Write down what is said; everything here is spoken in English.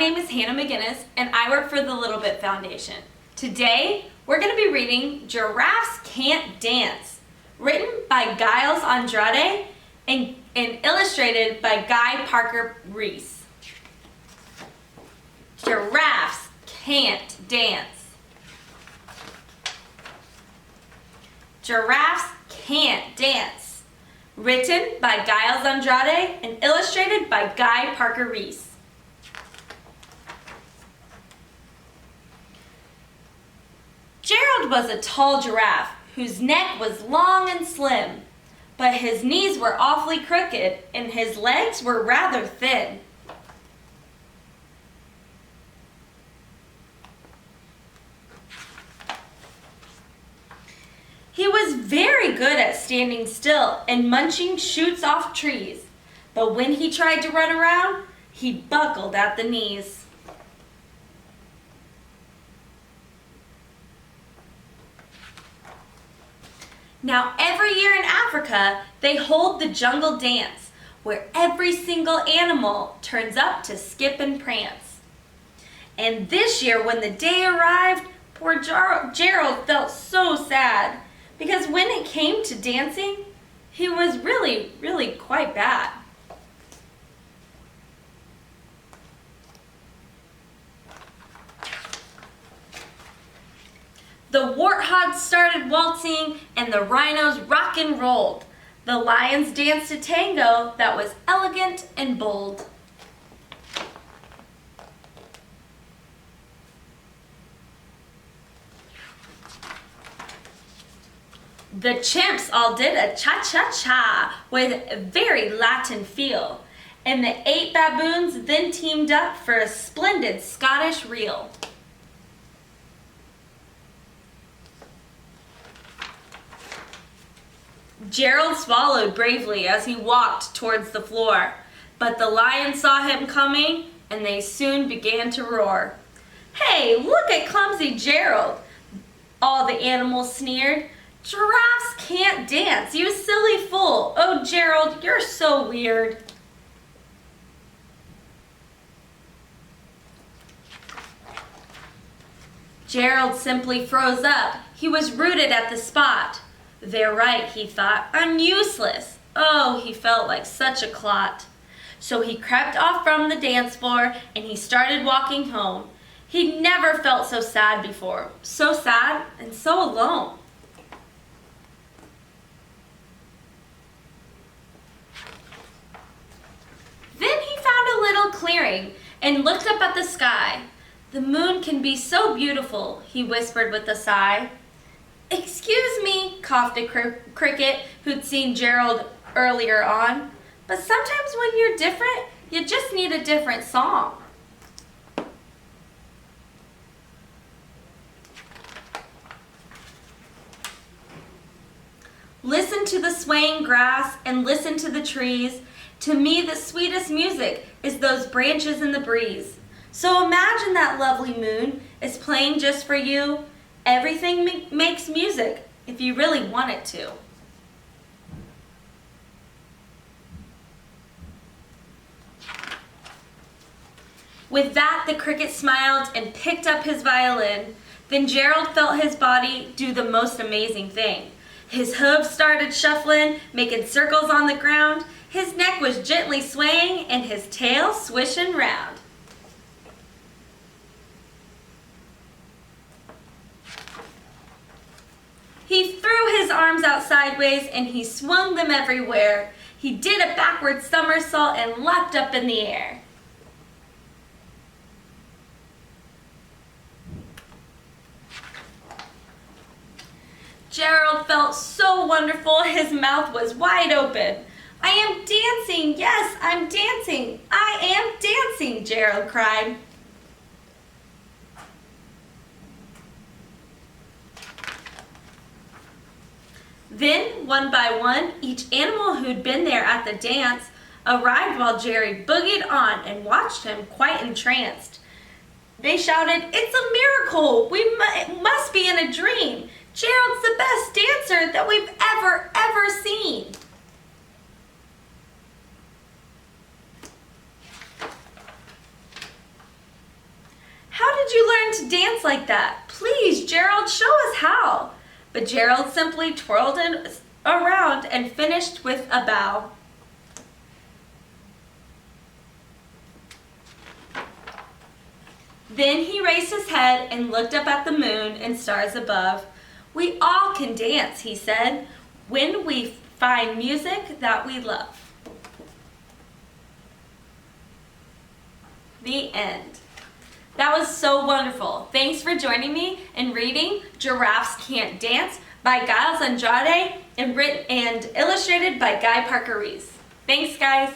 name is Hana McGinis, and I work for the Little Bit Foundation. Today, we're going to be reading Giraffes Can't Dance, written by Giles Andreae and illustrated by Parker-Rees. Giraffes can't dance. Giraffes can't dance. Written by Giles Andreae and illustrated by Parker-Rees. Gerald was a tall giraffe whose neck was long and slim, but his knees were awfully crooked and his legs were rather thin. He was very good at standing still and munching shoots off trees, but when he tried to run around, he buckled at the knees. Now, every year in Africa, they hold the jungle dance, where every single animal turns up to skip and prance. And this year, when the day arrived, poor Gerald felt so sad, because when it came to dancing, he was really quite bad. The warthogs started waltzing and the rhinos rock and rolled. The lions danced a tango that was elegant and bold. The chimps all did a cha-cha-cha with a very Latin feel, and the 8 baboons then teamed up for a splendid Scottish reel. Gerald swallowed bravely as he walked towards the floor, but the lions saw him coming and they soon began to roar. "Hey, look at clumsy Gerald!" all the animals sneered. "Giraffes can't dance, you silly fool! Oh, Gerald, you're so weird." Gerald simply froze up. He was rooted at the spot. "They're right," he thought. "I'm useless." Oh, he felt like such a clot. So he crept off from the dance floor and he started walking home. He'd never felt so sad before. So sad and so alone. Then he found a little clearing and looked up at the sky. "The moon can be so beautiful," he whispered with a sigh. "Excuse me," coughed a cricket who'd seen Gerald earlier on, "but sometimes when you're different, you just need a different song." Listen to the swaying grass and listen to the trees. To me, the sweetest music is those branches in the breeze. So imagine that lovely moon is playing just for you. Everything makes music if you really want it to. With that, the cricket smiled and picked up his violin. Then Gerald felt his body do the most amazing thing. His hooves started shuffling, making circles on the ground. His neck was gently swaying and his tail swishing round. He threw his arms out sideways and he swung them everywhere. He did a backward somersault and leapt up in the air. Gerald felt so wonderful, his mouth was wide open. "I am dancing, yes, I'm dancing, I am dancing," Gerald cried. Then, one by one, each animal who'd been there at the dance arrived while Jerry boogied on and watched him quite entranced. They shouted, "It's a miracle! It must be in a dream! Gerald's the best dancer that we've ever seen!" to dance like that. Please, Gerald, show us how. But Gerald simply twirled around and finished with a bow. Then he raised his head and looked up at the moon and stars above. We all can dance, he said, when we find music that we love. The end. That was so wonderful. Thanks for joining me in reading Giraffes Can't Dance by Giles Andreae and illustrated by Parker-Rees. Thanks, guys.